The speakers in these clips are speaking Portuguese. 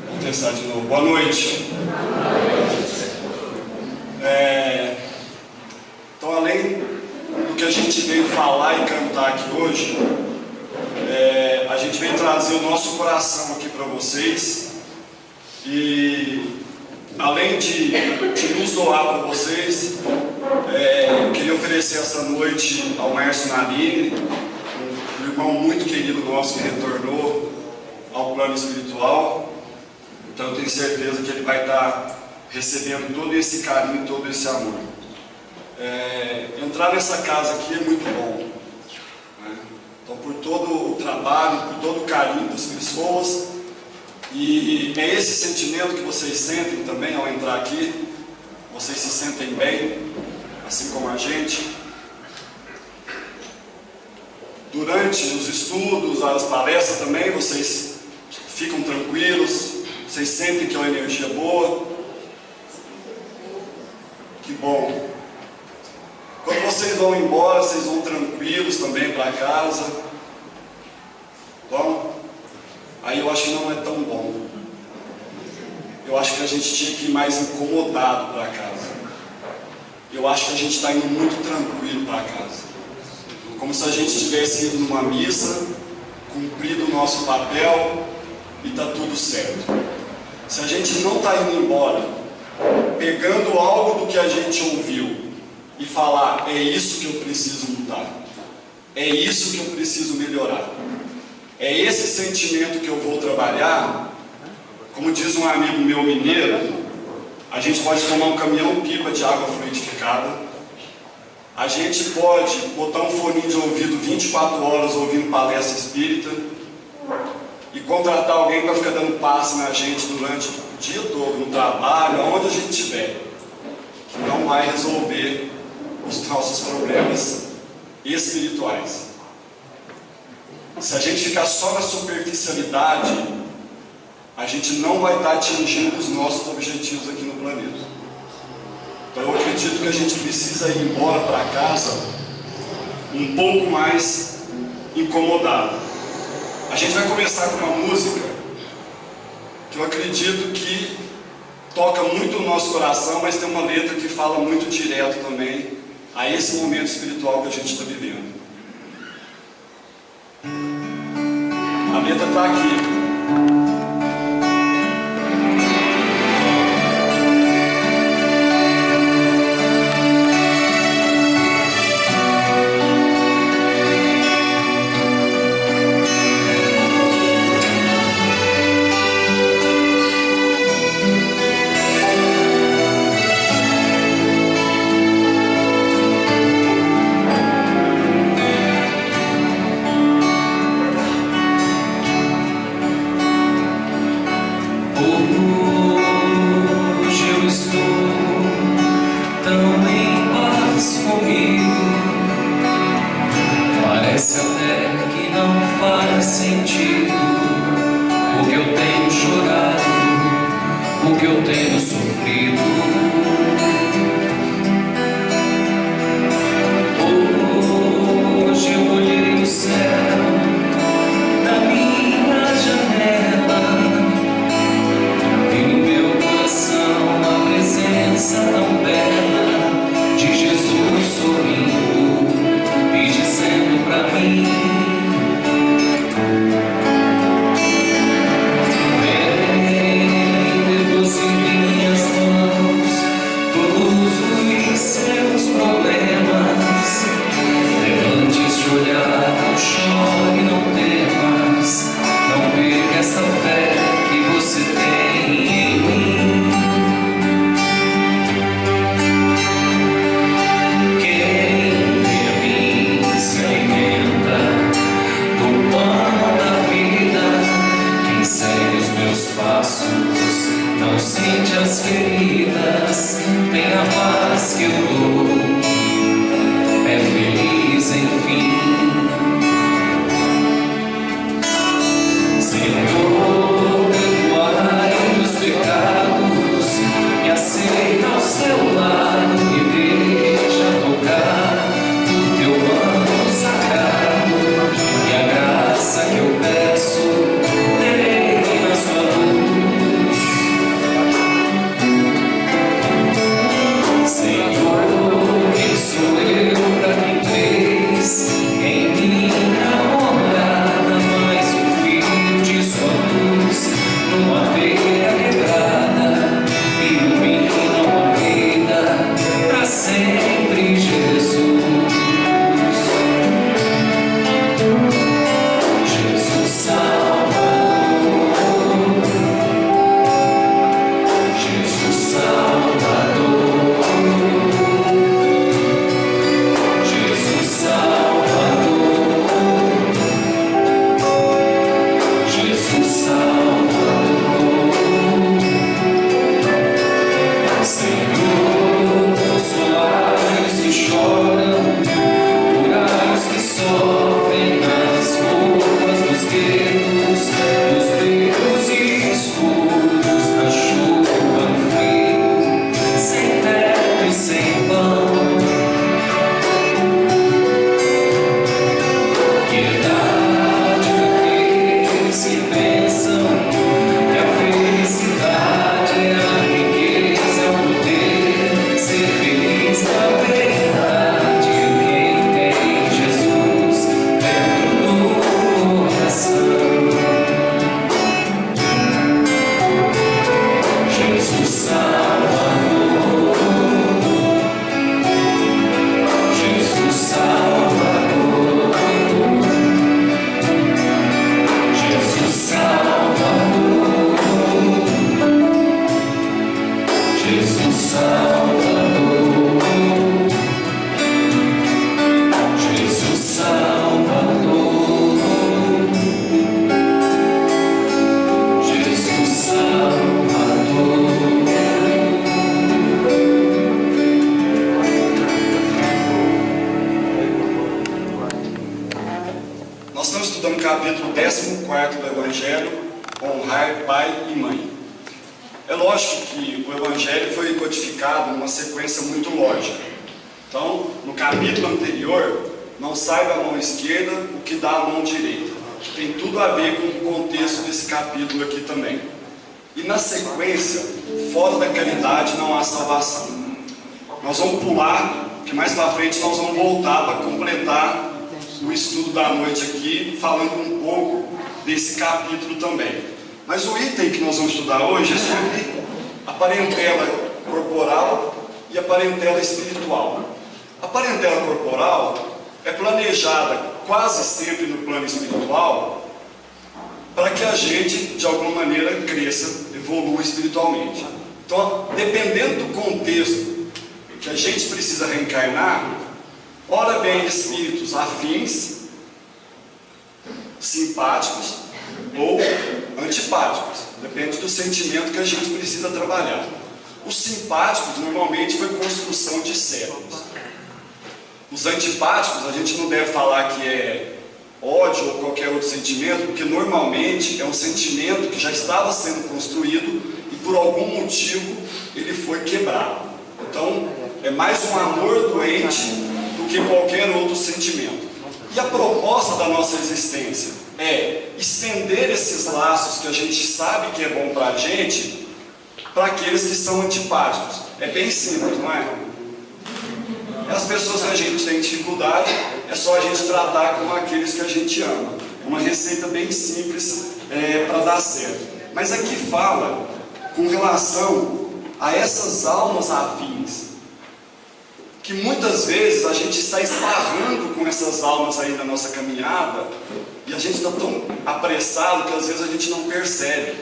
Vamos testar de novo. Boa noite. Então, além do que a gente veio falar e cantar aqui hoje, a gente veio trazer o nosso coração aqui para vocês. E além de nos doar para vocês, eu queria oferecer essa noite ao Márcio Narini, um irmão muito querido nosso que retornou ao plano espiritual. Então eu tenho certeza que ele vai estar recebendo todo esse carinho, todo esse amor. Entrar nessa casa aqui é muito bom, né? Então, por todo o trabalho, por todo o carinho das pessoas, e é esse sentimento que vocês sentem também ao entrar aqui. Vocês se sentem bem, assim como a gente. Durante os estudos, as palestras também, vocês ficam tranquilos, vocês sentem que é uma energia boa. Que bom. Quando vocês vão embora, vocês vão tranquilos também para casa. Bom, aí eu acho que não é tão bom. Eu acho que a gente tinha que ir mais incomodado para casa. Eu acho que a gente está indo muito tranquilo para casa. Como se a gente tivesse ido numa missa, cumprido o nosso papel e está tudo certo. Se a gente não está indo embora, pegando algo do que a gente ouviu e falar, é isso que eu preciso mudar, é isso que eu preciso melhorar, é esse sentimento que eu vou trabalhar. Como diz um amigo meu mineiro, a gente pode tomar um caminhão-pipa de água fluidificada, a gente pode botar um fone de ouvido 24 horas ouvindo palestra espírita e contratar alguém para ficar dando passe na gente durante o dia todo, no trabalho, aonde a gente estiver, que não vai resolver os nossos problemas espirituais. Se a gente ficar só na superficialidade, a gente não vai estar atingindo os nossos objetivos aqui no planeta. Então eu acredito que a gente precisa ir embora para casa um pouco mais incomodado. A gente vai começar com uma música que eu acredito que toca muito o nosso coração, mas tem uma letra que fala muito direto também a esse momento espiritual que a gente está vivendo. A letra está aqui. Vem, depois capítulo 14 do Evangelho, honrar pai e mãe. É lógico que o Evangelho foi codificado numa sequência muito lógica. Então, no capítulo anterior, não saiba a mão esquerda o que dá a mão direita. Tem tudo a ver com o contexto desse capítulo aqui também. E na sequência, fora da caridade não há salvação. Nós vamos pular, que mais para frente nós vamos voltar para completar o estudo da noite aqui, falando um pouco desse capítulo também. Mas o item que nós vamos estudar hoje é sobre a parentela corporal e a parentela espiritual. A parentela corporal é planejada quase sempre no plano espiritual para que a gente, de alguma maneira, cresça, evolua espiritualmente. Então, dependendo do contexto que a gente precisa reencarnar, ora vem espíritos afins, simpáticos ou antipáticos. Depende do sentimento que a gente precisa trabalhar. Os simpáticos, normalmente, foi construção de séculos. Os antipáticos, a gente não deve falar que é ódio ou qualquer outro sentimento, porque normalmente é um sentimento que já estava sendo construído e por algum motivo ele foi quebrado. Então, é mais um amor doente do que qualquer outro sentimento. E a proposta da nossa existência é estender esses laços que a gente sabe que é bom para a gente, para aqueles que são antipáticos. É bem simples, não é? As pessoas que a gente tem dificuldade, é só a gente tratar como aqueles que a gente ama. É uma receita bem simples para dar certo. Mas aqui fala com relação a essas almas afins, que muitas vezes a gente está esbarrando com essas almas aí na nossa caminhada, e a gente está tão apressado que às vezes a gente não percebe.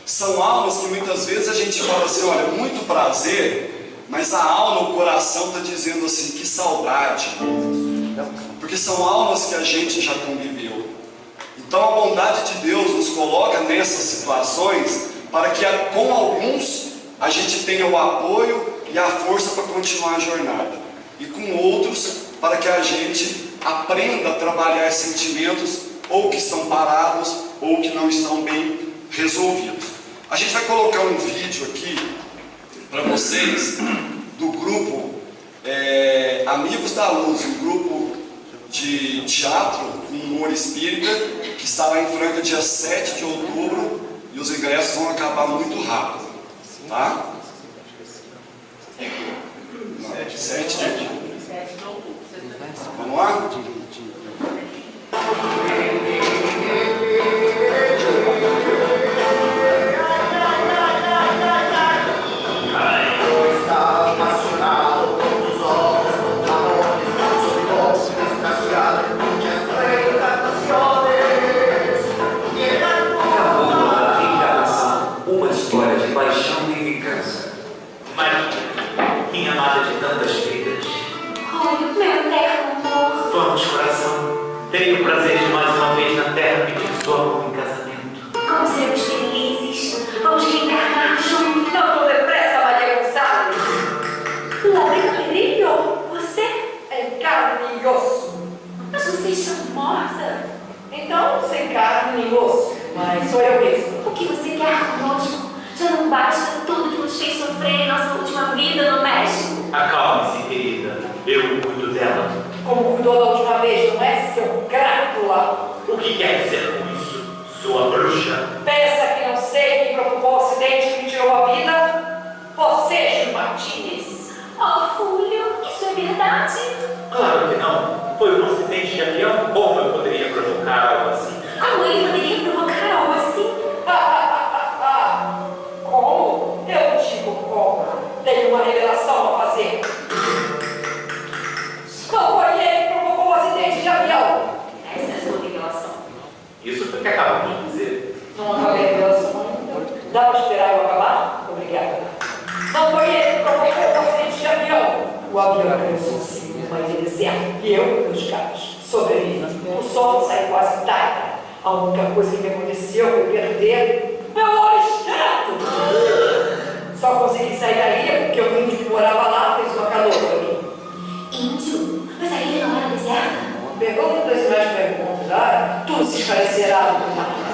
São almas que muitas vezes a gente fala assim, olha, muito prazer, mas a alma, o coração está dizendo assim, que saudade. Porque são almas que a gente já conviveu. Então a bondade de Deus nos coloca nessas situações para que com alguns a gente tenha o apoio e a força para continuar a jornada. E com outros para que a gente aprenda a trabalhar sentimentos ou que estão parados ou que não estão bem resolvidos. A gente vai colocar um vídeo aqui para vocês do grupo Amigos da Luz, um grupo de teatro com humor espírita que está lá em Franca dia 7 de outubro e os ingressos vão acabar muito rápido, tá? 7 de outubro. Vamos lá? Tenho o prazer de mais uma vez na Terra pedir sua mão em casamento. Como seremos felizes! Vamos reencarnar juntos! Não tô depressa, Maria Gonçalves! Ladrão Pedrinho, você é carne e osso. Mas vocês são morta. Então, sem carne e osso. Mas sou eu mesmo. O que você quer conosco? Já não basta tudo que nos fez sofrer em nossa última vida no México? Acalme-se, querida. Eu cuido dela. Como cuidou da última vez, não é, seu crápula? O que quer dizer com isso, sua bruxa? Pensa que não sei quem provocou o acidente que me tirou a vida? Você, Gil Martínez. Oh, Julio, isso é verdade? Claro que não. Foi um acidente de avião. Como eu poderia provocar algo assim? Como ele poderia provocar algo assim? Como? Eu digo como. Tenho uma revelação a fazer. Não foi ele que provocou o acidente de avião. Essa é a sua revelação. Isso foi o que acabou de dizer. Não acabei a revelação ainda. Dá para esperar eu acabar? Obrigada. Não foi ele que provocou o acidente de avião. O avião atravessou assim no meio do deserto e eu, meus caras, sobrevivi. O sol saiu quase tarde. A única coisa que me aconteceu foi perder meu olho esquerdo. Só consegui sair da ilha porque o índio que morava lá fez uma calor para mim. Índio? Mas a ilha não era deserta? Perguntas mais perguntas. Tu tudo se parecerá,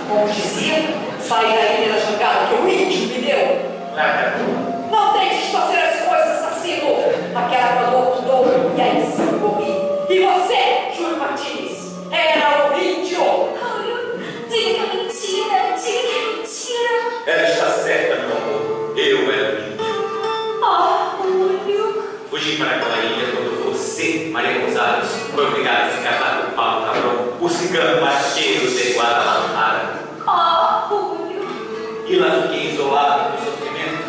como dizia, sair da ilha da jangada que o índio me deu. Não deixes fazer as coisas, assassino! Aquela falou que dou, e aí sim morri. E você, Júlio Martins, era o índio! Diga que é mentira, diga que é mentira. Ela está certa, meu amor. Eu era o índio. Oh, Júlio. Fugi para aquela ilha quando você, Maria Gonzalez, foi obrigada a se casar com o Paulo Cabrão, o cigano marqueiro de Guadalajara. Oh, Júlio. E lá fiquei isolado no sofrimento,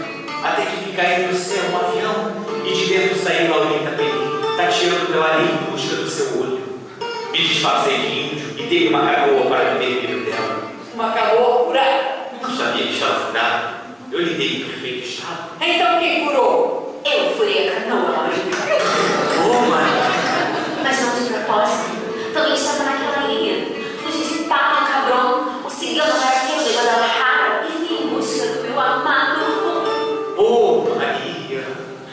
até que vi cair do céu um avião e de dentro saiu Laurinha Pelim, tateando pela areia em busca do seu olho. Me disfarcei de índio e dei uma canoa para me beber dela. Uma canoa curada. Não sabia que estava furada. Eu lhe dei em perfeito estado. Então quem curou? Eu fui a canoa, Laurinha. Mas não de propósito. Também estava naquela ilha. Fugi de Paulo Cabrão, o cigano marqueiro de Guadalajara, e fui em busca do meu amado amor. Oh, Maria!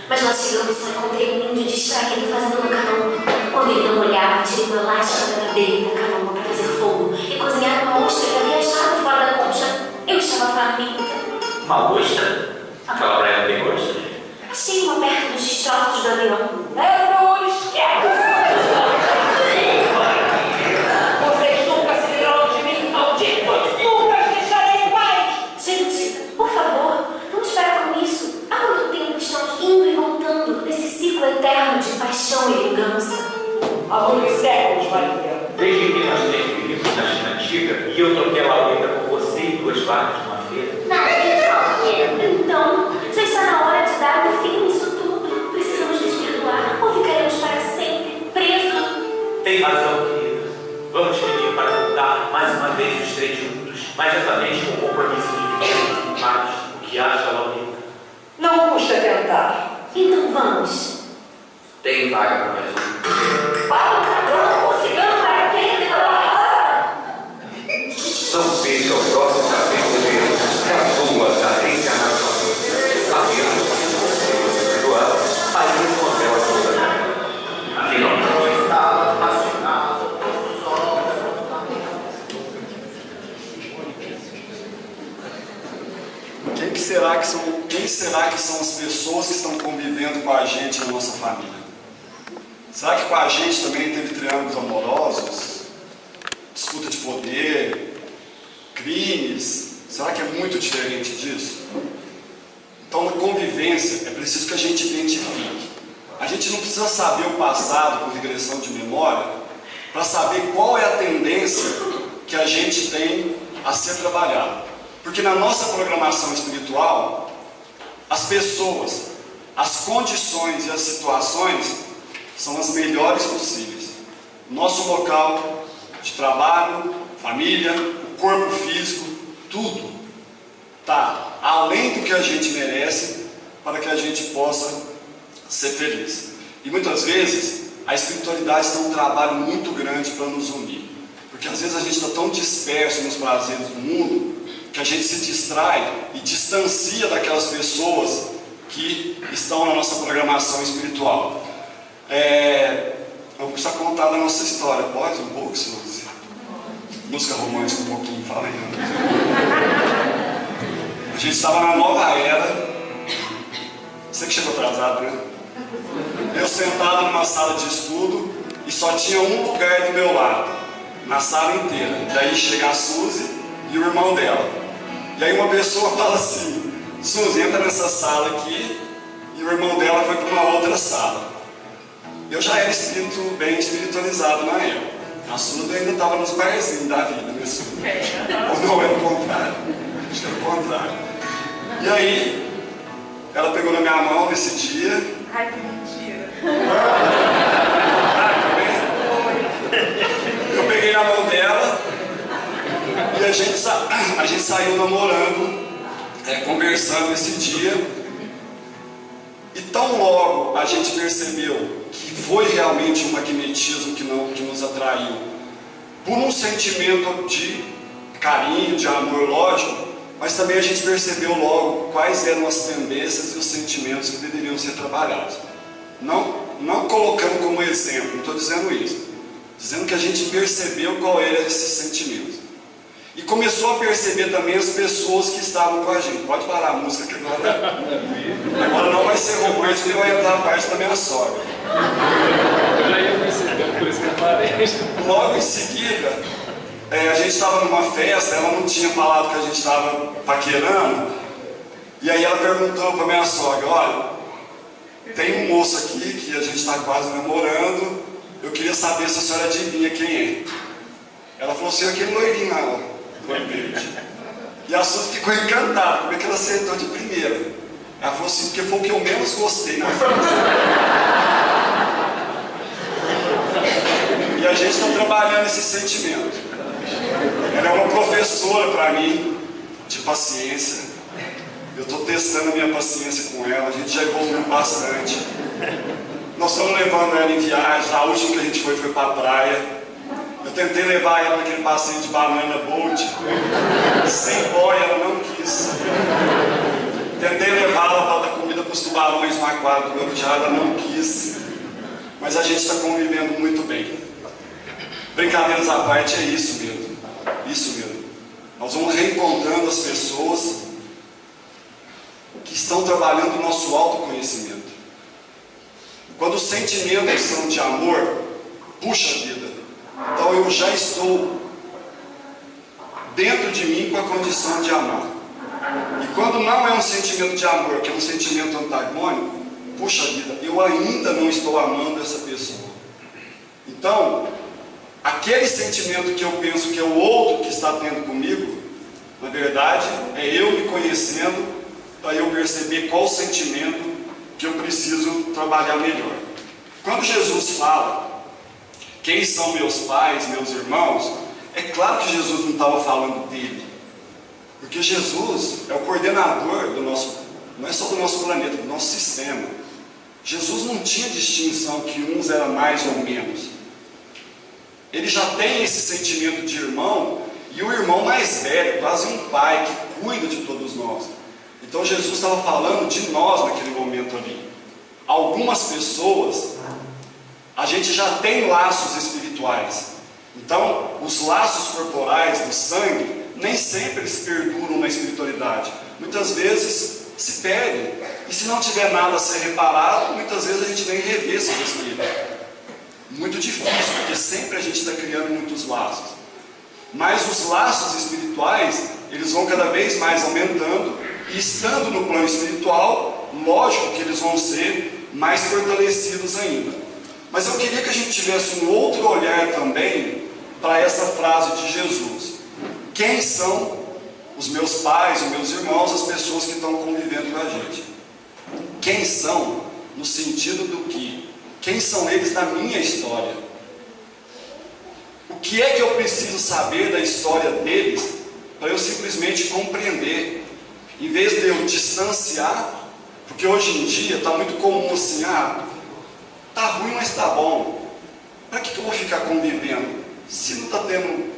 Mas lá chegando, só encontrei um índio distraído fazendo uma canoa. Quando ele não olhava, tirei uma lástima dele da canoa para fazer fogo e cozinhar uma ostra que havia achado fora da concha. Eu estava faminta. Uma ostra? Aquela praia tem ostra? Achei uma perto dos destroços do avião. Era o meu olho esquerdo! Vocês nunca se livrarão de mim, malditos! Nunca os deixarei em paz! Gente, por favor, não espera com isso. Há quanto tempo estamos indo e voltando nesse ciclo eterno de paixão e vingança? Há muitos séculos, Maria. Desde que nós três vivimos na China Antiga e eu troquei a Laurita por você e 2 vacas numa feira. Então, já está na hora de dar um fim nisso tudo. Precisamos nos perdoar ou ficaremos para sempre presos. Tem razão, querida. Vamos pedir para voltar mais uma vez os 3 juntos, mas dessa vez com um compromisso de viver em paz, o que acha, Laurita? Não custa tentar. Então vamos. Tem vaga para mais um. Paulo Cabrão, o cigano marqueiro de Guadalajara. Não veja o próximo capítulo de A Tua Carência na Sua Vida. Apenas você perdoar, aí encontrou a sua vida. Afinal, Estava fascinado por os olhos. Quem será que são as pessoas que estão convivendo com a gente na nossa família? Será que com a gente também teve triângulos amorosos? Disputa de poder? Crimes? Será que é muito diferente disso? Então, na convivência, é preciso que a gente identifique. A gente não precisa saber o passado com regressão de memória para saber qual é a tendência que a gente tem a ser trabalhada. Porque na nossa programação espiritual, as pessoas, as condições e as situações são as melhores possíveis. Nosso local de trabalho, família, o corpo físico, tudo está além do que a gente merece para que a gente possa ser feliz. E muitas vezes a espiritualidade tem um trabalho muito grande para nos unir. Porque às vezes a gente está tão disperso nos prazeres do mundo que a gente se distrai e distancia daquelas pessoas que estão na nossa programação espiritual. Vamos precisar contar da nossa história. Pode? Um pouco, Suzy? Música romântica um pouquinho, fala aí. A gente estava na nova era. Você que chegou atrasado, né? Eu sentado numa sala de estudo e só tinha um lugar do meu lado, na sala inteira. Daí chega a Suzy e o irmão dela. E aí uma pessoa fala assim: Suzy, entra nessa sala aqui. E o irmão dela foi para uma outra sala. Eu já era bem espiritualizado na época. A Suzy ainda estava nos barzinhos da vida, né, Suzy? Ou não, era o contrário. Acho que era o contrário. E aí, ela pegou na minha mão nesse dia. Ai, que mentira. Eu peguei na mão dela e a gente saiu namorando, conversando esse dia. E tão logo a gente percebeu que foi realmente um magnetismo que nos atraiu, por um sentimento de carinho, de amor, lógico, mas também a gente percebeu logo quais eram as tendências e os sentimentos que deveriam ser trabalhados. Não colocando como exemplo, não estou dizendo isso. dizendo que a gente percebeu qual era esse sentimento. E começou a perceber também as pessoas que estavam com a gente. Pode parar a música que agora não vai ser romântico e vai entrar a parte da minha sogra. Eu já ia percebendo, por isso que eu parei. Logo em seguida, a gente estava numa festa, ela não tinha falado que a gente estava paquerando, e aí ela perguntou para minha sogra, olha, tem um moço aqui que a gente está quase namorando, eu queria saber se a senhora adivinha quem é. Ela falou assim, aquele loirinho lá, do olho verde. E a Suzy ficou encantada, como é que ela acertou de primeira? Ela falou assim, porque foi o que eu menos gostei na festa. E a gente está trabalhando esse sentimento. Ela é uma professora para mim de paciência. Eu estou testando a minha paciência com ela, a gente já evoluiu bastante. Nós estamos levando ela em viagem, a última que a gente foi para a praia. Eu tentei levar ela naquele passeio de banana boat, sem boia, ela não quis. Tentei levá-la para dar comida para os tubarões no aquário do Guarujá, ela não quis. Mas a gente está convivendo muito bem. Brincadeiras à parte, é isso mesmo. Isso mesmo. Nós vamos reencontrando as pessoas que estão trabalhando o nosso autoconhecimento. Quando os sentimentos são de amor, puxa vida. Então eu já estou dentro de mim com a condição de amar. E quando não é um sentimento de amor, que é um sentimento antagônico, puxa vida, eu ainda não estou amando essa pessoa. Então, aquele sentimento que eu penso que é o outro que está tendo comigo, na verdade, é eu me conhecendo para eu perceber qual sentimento que eu preciso trabalhar melhor. Quando Jesus fala, quem são meus pais, meus irmãos, é claro que Jesus não estava falando dele. Porque Jesus é o coordenador do nosso, não é só do nosso planeta, do nosso sistema. Jesus não tinha distinção que uns eram mais ou menos. Ele já tem esse sentimento de irmão, e o irmão mais velho, quase um pai que cuida de todos nós. Então Jesus estava falando de nós naquele momento ali. Algumas pessoas, a gente já tem laços espirituais. Então, os laços corporais do sangue, nem sempre eles perduram na espiritualidade. Muitas vezes se perdem. E se não tiver nada a ser reparado, muitas vezes a gente nem revê esse espírito. Muito difícil, porque sempre a gente está criando muitos laços. Mas os laços espirituais, eles vão cada vez mais aumentando. E estando no plano espiritual, lógico que eles vão ser mais fortalecidos ainda. Mas eu queria que a gente tivesse um outro olhar também para essa frase de Jesus. Quem são os meus pais, os meus irmãos, as pessoas que estão convivendo com a gente? Quem são no sentido do que? Quem são eles na minha história? O que é que eu preciso saber da história deles para eu simplesmente compreender? Em vez de eu distanciar, porque hoje em dia está muito comum assim, tá ruim, mas tá bom. Para que eu vou ficar convivendo? Se não está tendo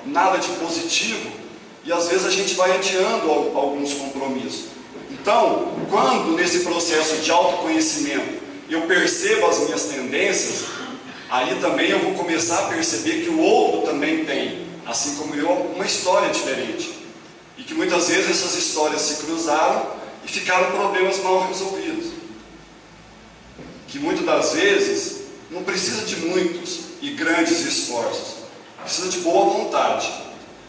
nada de positivo, e às vezes a gente vai adiando alguns compromissos. Então, quando nesse processo de autoconhecimento eu percebo as minhas tendências, aí também eu vou começar a perceber que o outro também tem, assim como eu, uma história diferente. E que muitas vezes essas histórias se cruzaram e ficaram problemas mal resolvidos. Que muitas das vezes não precisa de muitos e grandes esforços, precisa de boa vontade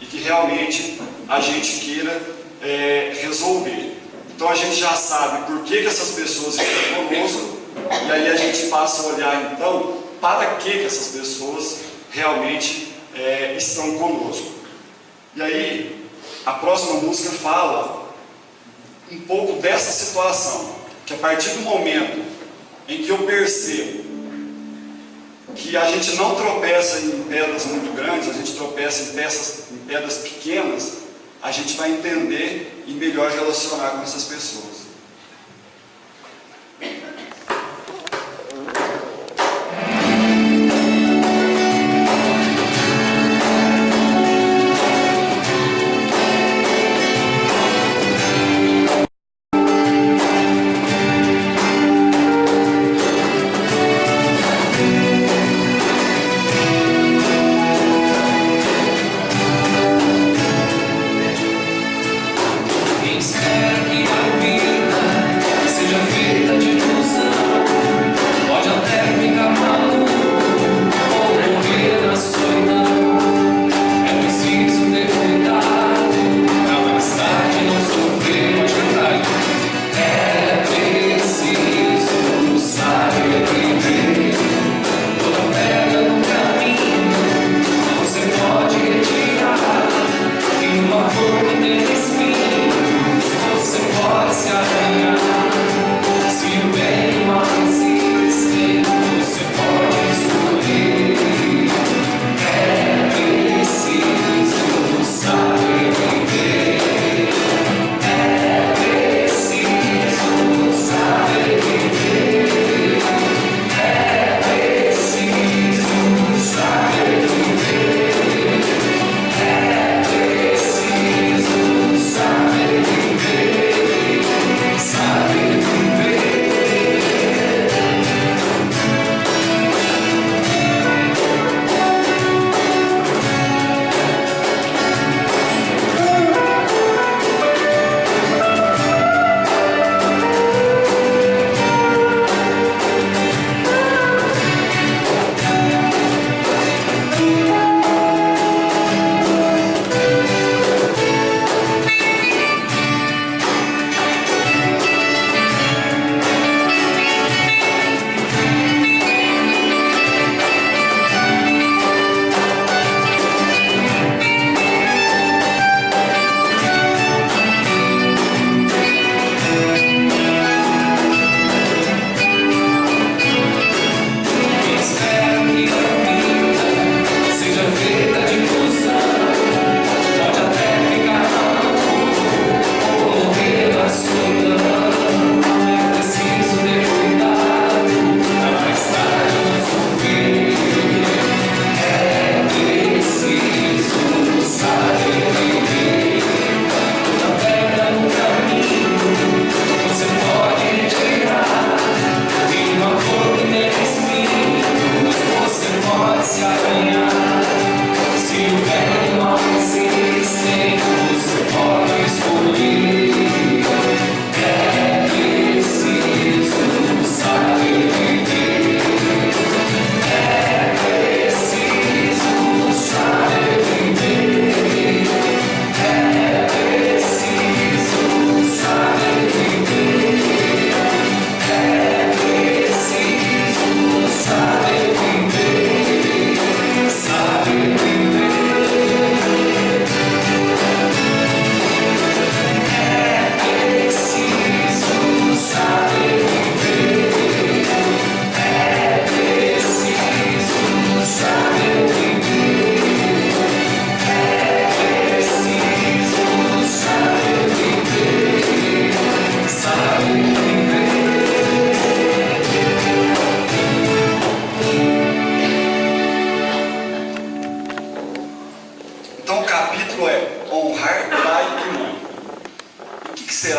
e que realmente a gente queira resolver. Então a gente já sabe por que essas pessoas estão conosco, e aí a gente passa a olhar então para que essas pessoas realmente estão conosco. E aí a próxima música fala um pouco dessa situação, que a partir do momento em que eu percebo que a gente não tropeça em pedras muito grandes, a gente tropeça em pedras pequenas, a gente vai entender e melhor relacionar com essas pessoas.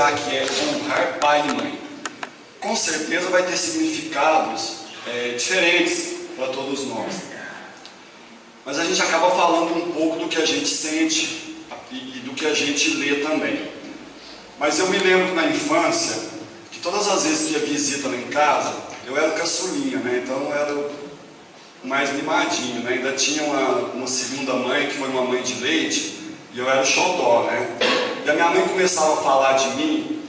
será que é honrar pai e mãe? Com certeza vai ter significados diferentes para todos nós. Mas a gente acaba falando um pouco do que a gente sente e do que a gente lê também. Mas eu me lembro na infância que todas as vezes que ia visita lá em casa, eu era o caçulinha, né? Então eu era o mais mimadinho, né? Ainda tinha uma segunda mãe, que foi uma mãe de leite, e eu era o xodó, né? E a minha mãe começava a falar de mim,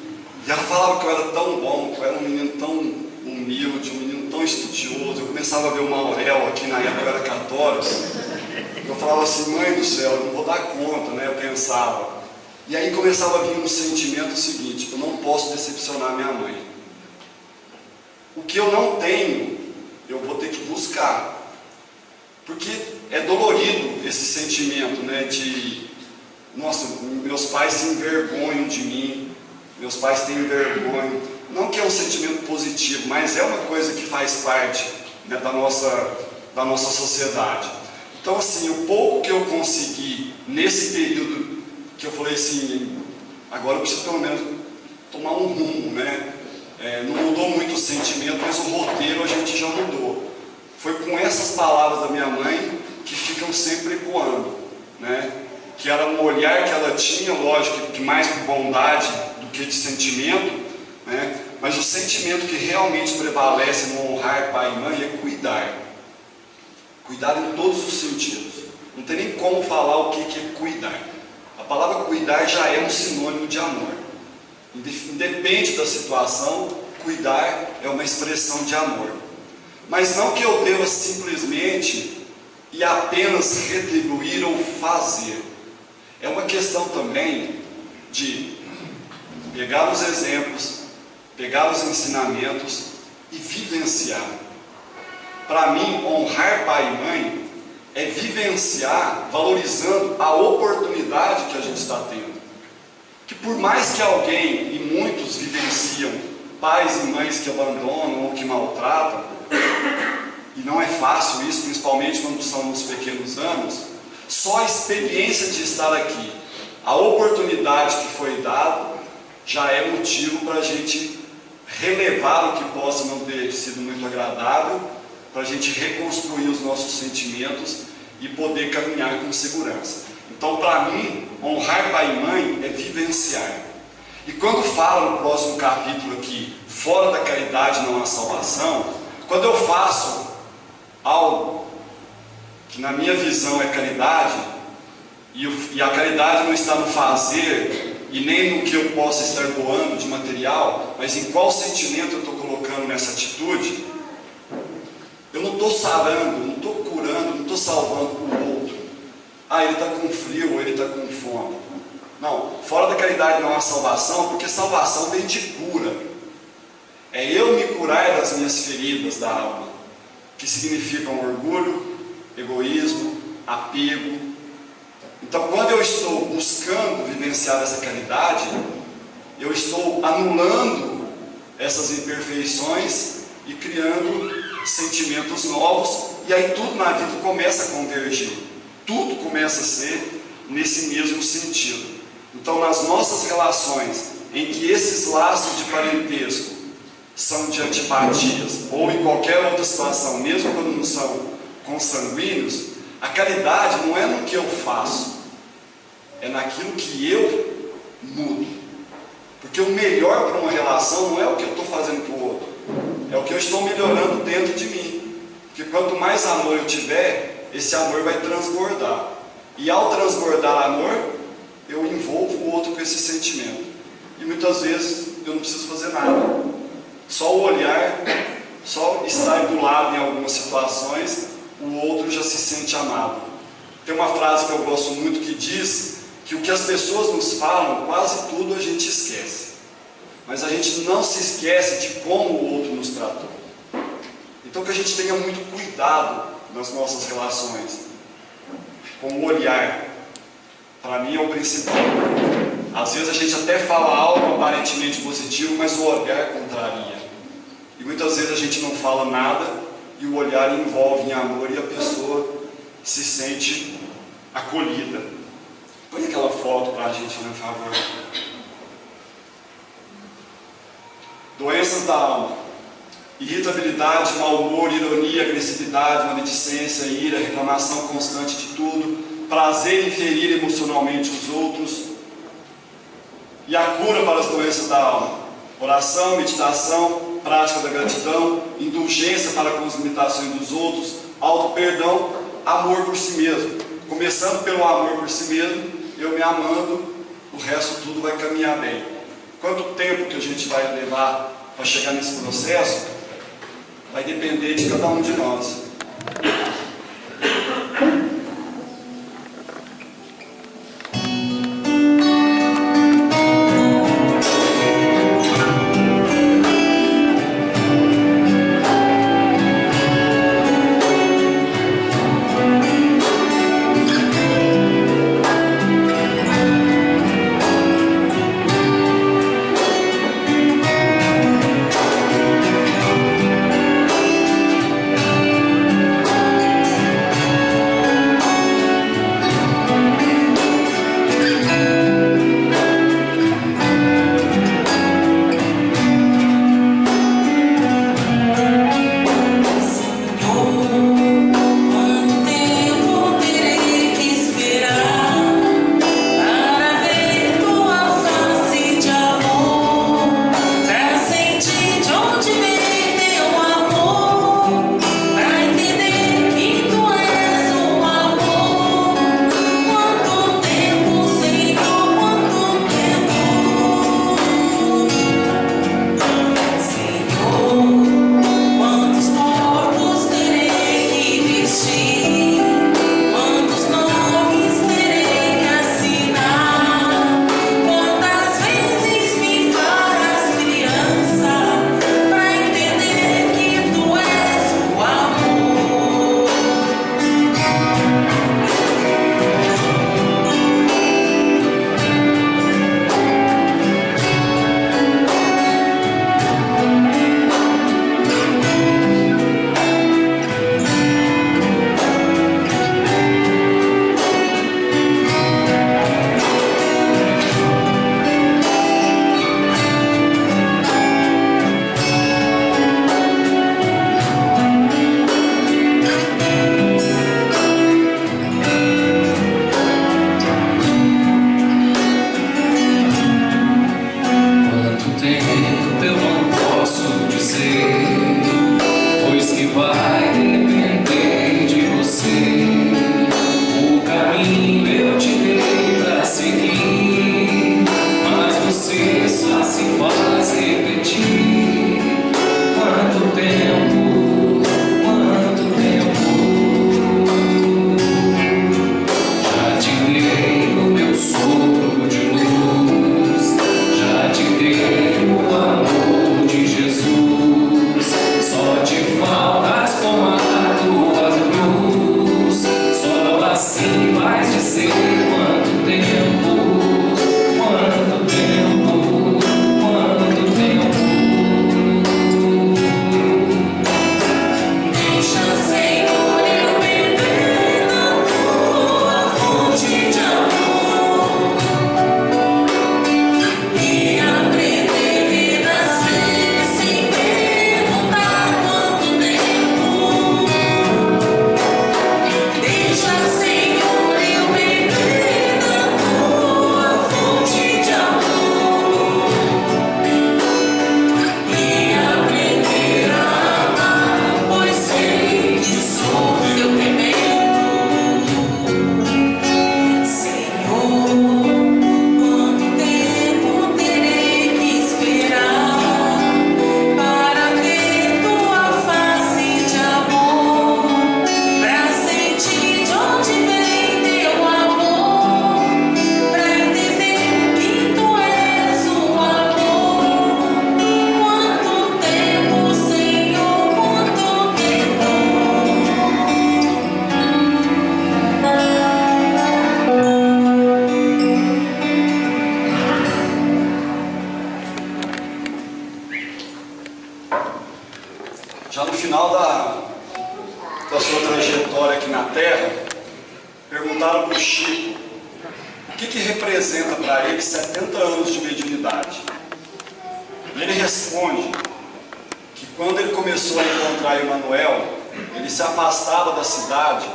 e ela falava que eu era tão bom, que eu era um menino tão humilde, um menino tão estudioso. Eu começava a ver o Maurel, aqui na época eu era católico. Eu falava assim, mãe do céu, eu não vou dar conta, né? Eu pensava. E aí começava a vir um sentimento seguinte: eu não posso decepcionar minha mãe. O que eu não tenho, eu vou ter que buscar. Porque é dolorido esse sentimento, né? De, nossa, meus pais se envergonham de mim, meus pais têm vergonha. Não que é um sentimento positivo, mas é uma coisa que faz parte, né, da nossa sociedade. Então, assim, o pouco que eu consegui nesse período que eu falei assim, agora eu preciso pelo menos tomar um rumo, né? Não mudou muito o sentimento, mas o roteiro a gente já mudou. Foi com essas palavras da minha mãe que ficam sempre ecoando, né? Que era um olhar que ela tinha, lógico, que mais por bondade do que de sentimento, né? Mas o sentimento que realmente prevalece no honrar pai e mãe é cuidar. Cuidar em todos os sentidos. Não tem nem como falar o que é cuidar. A palavra cuidar já é um sinônimo de amor. Independe da situação, cuidar é uma expressão de amor. Mas não que eu deva simplesmente e apenas retribuir ou fazer. É uma questão também de pegar os exemplos, pegar os ensinamentos e vivenciar. Para mim, honrar pai e mãe é vivenciar, valorizando a oportunidade que a gente está tendo. Que por mais que alguém, e muitos vivenciam, pais e mães que abandonam ou que maltratam, e não é fácil isso, principalmente quando são nos pequenos anos, só a experiência de estar aqui, a oportunidade que foi dada, já é motivo para a gente relevar o que possa não ter sido muito agradável, para a gente reconstruir os nossos sentimentos e poder caminhar com segurança. Então, para mim, honrar pai e mãe é vivenciar. E quando fala no próximo capítulo aqui, fora da caridade não há salvação, quando eu faço algo que na minha visão é caridade, e a caridade não está no fazer, e nem no que eu possa estar doando de material, mas em qual sentimento eu estou colocando nessa atitude, eu não estou sarando, não estou curando, não estou salvando o outro. Ah, ele está com frio, ou ele está com fome. Não, fora da caridade não há salvação, porque salvação vem de cura. É eu me curar das minhas feridas da alma, que significam orgulho, egoísmo, apego. Então, quando eu estou buscando vivenciar essa caridade, eu estou anulando essas imperfeições e criando sentimentos novos, e aí tudo na vida começa a convergir, tudo começa a ser nesse mesmo sentido. Então, nas nossas relações, em que esses laços de parentesco são de antipatias, ou em qualquer outra situação, mesmo quando não são consanguíneos, a caridade não é no que eu faço, é naquilo que eu mudo. Porque o melhor para uma relação não é o que eu estou fazendo para o outro, é o que eu estou melhorando dentro de mim. Porque quanto mais amor eu tiver, esse amor vai transbordar. E ao transbordar amor, eu envolvo o outro com esse sentimento. E muitas vezes eu não preciso fazer nada. Só o olhar, só estar do lado em algumas situações, o outro já se sente amado. Tem uma frase que eu gosto muito que diz que o que as pessoas nos falam, quase tudo a gente esquece. Mas a gente não se esquece de como o outro nos tratou. Então que a gente tenha muito cuidado nas nossas relações, com o olhar. Para mim é o principal. Às vezes a gente até fala algo aparentemente positivo, mas o olhar contraria. E muitas vezes a gente não fala nada e o olhar envolve em amor e a pessoa se sente acolhida. Põe aquela foto para a gente, por favor. doenças da alma, irritabilidade, mau humor, ironia, agressividade, maledicência, ira, reclamação constante de tudo, prazer em ferir emocionalmente os outros, e a cura para as doenças da alma: oração, meditação, prática da gratidão, indulgência para com as limitações dos outros, auto-perdão, amor por si mesmo. Começando pelo amor por si mesmo, eu me amando, o resto tudo vai caminhar bem. Quanto tempo que a gente vai levar para chegar nesse processo, vai depender de cada um de nós. Já no final da sua trajetória aqui na Terra, perguntaram para o Chico o que representa para ele 70 anos de mediunidade. E ele responde que quando ele começou a encontrar Emanuel, ele se afastava da cidade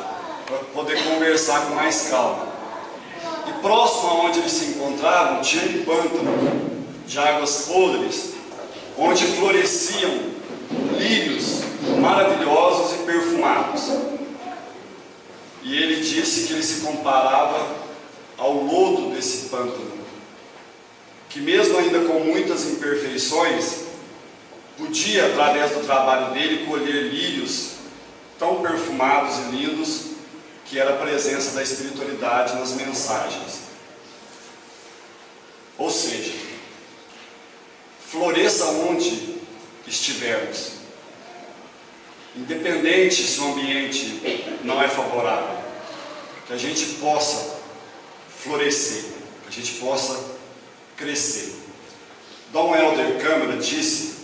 para poder conversar com mais calma. E próximo aonde eles se encontravam tinha um pântano de águas podres, onde floresciam lírios maravilhosos e perfumados. E ele disse que ele se comparava ao lodo desse pântano, que mesmo ainda com muitas imperfeições, podia, através do trabalho dele, colher lírios tão perfumados e lindos, que era a presença da espiritualidade nas mensagens. Ou seja, floresça onde estivermos, independente se o ambiente não é favorável, que a gente possa florescer, que a gente possa crescer. Dom Helder Câmara disse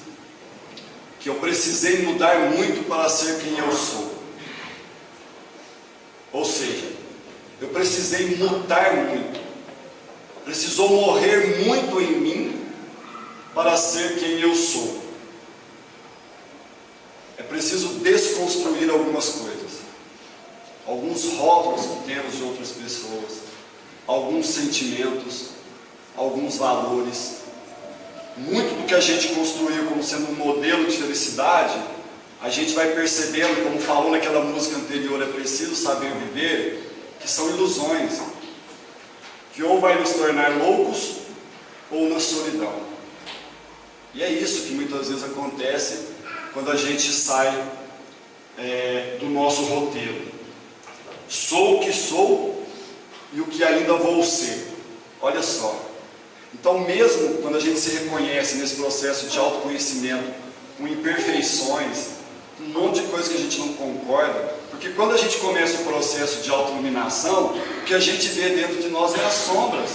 que eu precisei mudar muito para ser quem eu sou. Ou seja, eu precisei mudar muito, precisou morrer muito em mim para ser quem eu sou. É preciso desconstruir algumas coisas, alguns rótulos que temos de outras pessoas, alguns sentimentos, alguns valores. Muito do que a gente construiu como sendo um modelo de felicidade, a gente vai percebendo, como falou naquela música anterior, é preciso saber viver, que são ilusões, que ou vai nos tornar loucos ou na solidão. E é isso que muitas vezes acontece quando a gente sai do nosso roteiro. Sou o que sou e o que ainda vou ser. Olha só. Então, mesmo quando a gente se reconhece nesse processo de autoconhecimento, com imperfeições, um monte de coisa que a gente não concorda, porque quando a gente começa o processo de autoiluminação, o que a gente vê dentro de nós é as sombras,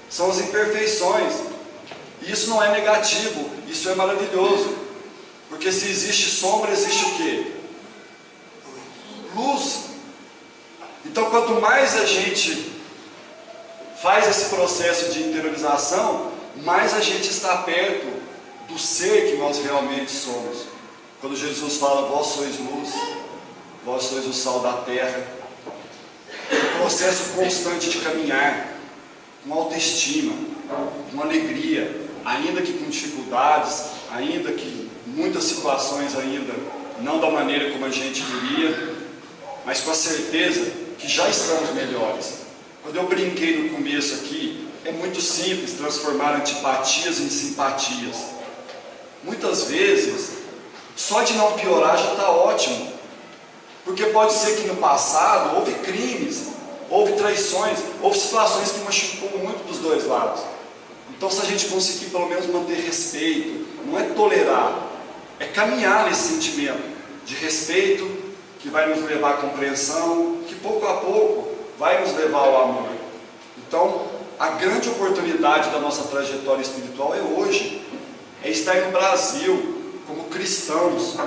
são as imperfeições. E isso não é negativo, isso é maravilhoso. Porque se existe sombra, existe o quê? Luz. Então, quanto mais a gente faz esse processo de interiorização, mais a gente está perto do ser que nós realmente somos. Quando Jesus fala, vós sois luz, vós sois o sal da terra. Um processo constante de caminhar, com autoestima, com alegria, ainda que com dificuldades, ainda que muitas situações ainda não da maneira como a gente queria, mas com a certeza que já estamos melhores. Quando eu brinquei no começo aqui, é muito simples transformar antipatias em simpatias. Muitas vezes, só de não piorar já está ótimo. Porque pode ser que no passado houve crimes, houve traições, houve situações que machucou muito dos dois lados. Então, se a gente conseguir pelo menos manter respeito, não é tolerar, é caminhar nesse sentimento de respeito, que vai nos levar à compreensão, que pouco a pouco vai nos levar ao amor. Então, a grande oportunidade da nossa trajetória espiritual é hoje, é estar no Brasil como cristãos,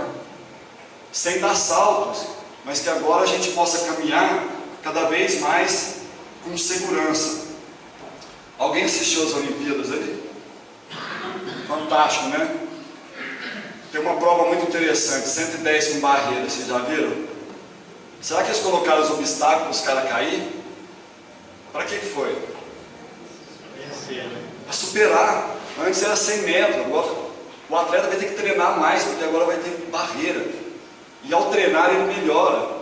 sem dar saltos, mas que agora a gente possa caminhar cada vez mais com segurança. Alguém assistiu às Olimpíadas ali? Fantástico, né? Tem uma prova muito interessante, 110 com barreira, vocês já viram? Será que eles colocaram os obstáculos para os caras cair? Para que foi? Para superar. Antes era 100 metros, agora o atleta vai ter que treinar mais, porque agora vai ter barreira. E ao treinar ele melhora.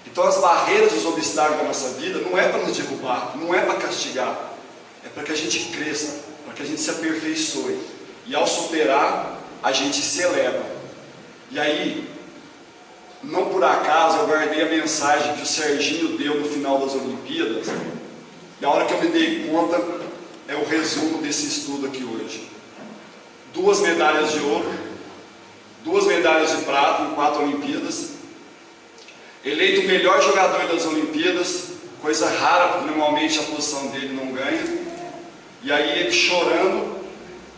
Então as barreiras, os obstáculos da nossa vida não é para nos derrubar, não é para castigar, é para que a gente cresça, para que a gente se aperfeiçoe. E ao superar, a gente se eleva. E aí, não por acaso eu guardei a mensagem que o Serginho deu no final das Olimpíadas, e a hora que eu me dei conta, é o resumo desse estudo aqui hoje. 2 medalhas de ouro, 2 medalhas de prata em 4 Olimpíadas, eleito o melhor jogador das Olimpíadas, coisa rara, porque normalmente a posição dele não ganha. E aí ele chorando,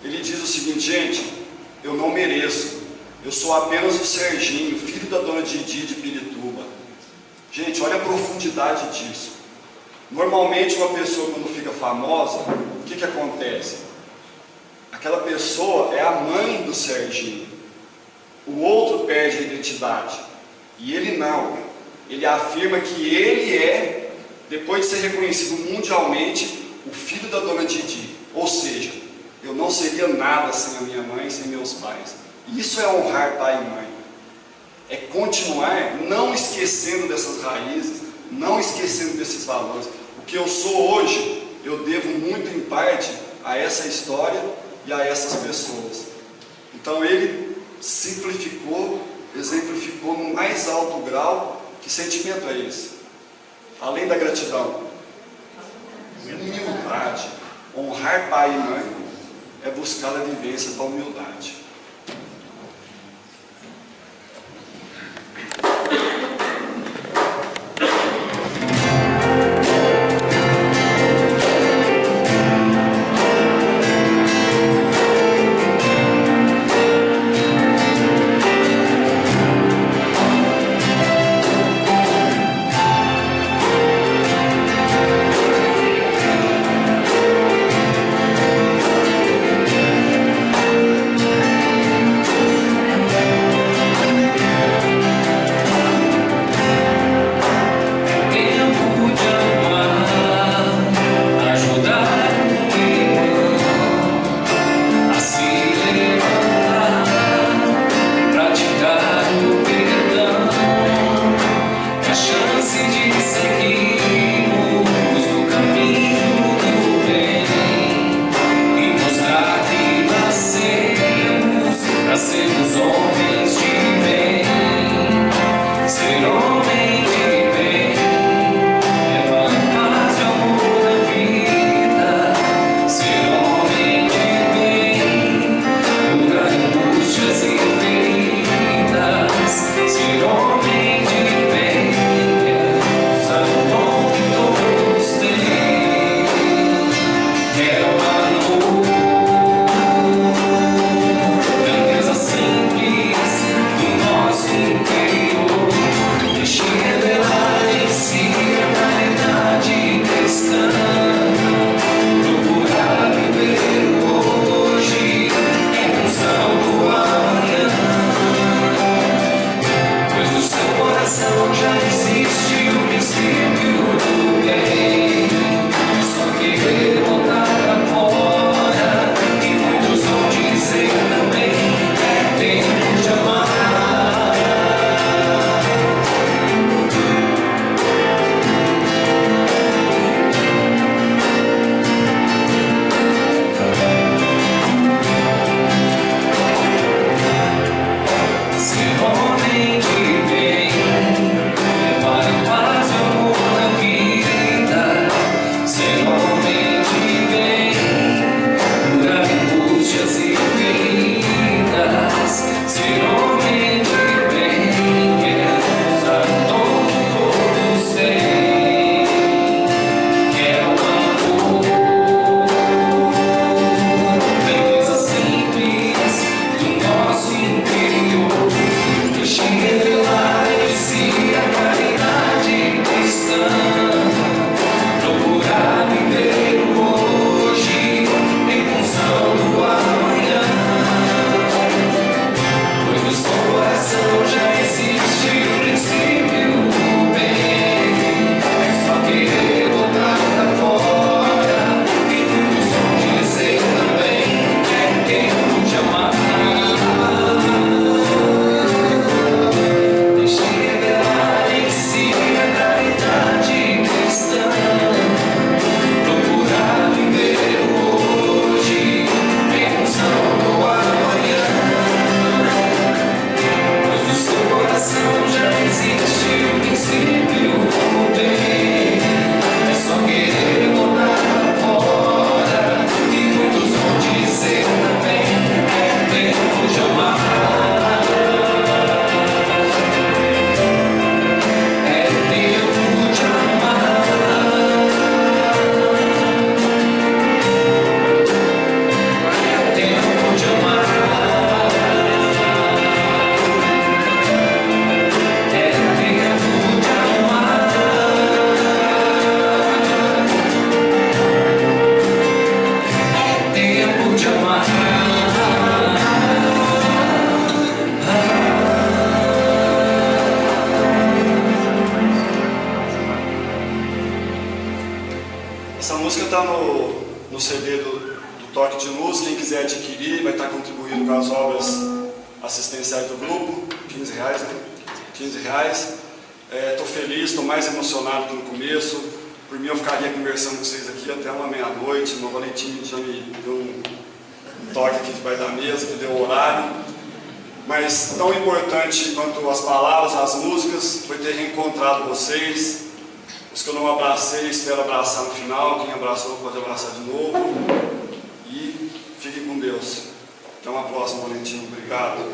ele diz o seguinte: gente, eu não mereço, eu sou apenas o Serginho, filho da dona Didi de Pirituba. Gente, olha a profundidade disso. Normalmente uma pessoa quando fica famosa, o que acontece? Aquela pessoa é a mãe do Serginho. O outro perde a identidade. E ele não. Ele afirma que ele é, depois de ser reconhecido mundialmente, o filho da dona Didi. Ou seja, eu não seria nada sem a minha mãe, sem meus pais. Isso é honrar pai e mãe. É continuar não esquecendo dessas raízes, não esquecendo desses valores. O que eu sou hoje, eu devo muito em parte a essa história e a essas pessoas. Então ele simplificou, exemplificou no mais alto grau. Que sentimento é esse? Além da gratidão, humildade. Honrar pai e mãe é buscar a vivência da humildade. Essa música está no CD do Toque de Luz. Quem quiser adquirir vai estar contribuindo com as obras assistenciais do grupo. R$15, né? R$15. Estou feliz, estou mais emocionado que no começo. Por mim eu ficaria conversando com vocês aqui até uma meia-noite. O Valentim já me deu um toque aqui debaixo da mesa, que deu o horário. Mas tão importante quanto as palavras, as músicas, foi ter reencontrado vocês. Os que eu não abracei, espero abraçar no final. Quem abraçou pode abraçar de novo. E fiquem com Deus. Até uma próxima, Valentim. Obrigado.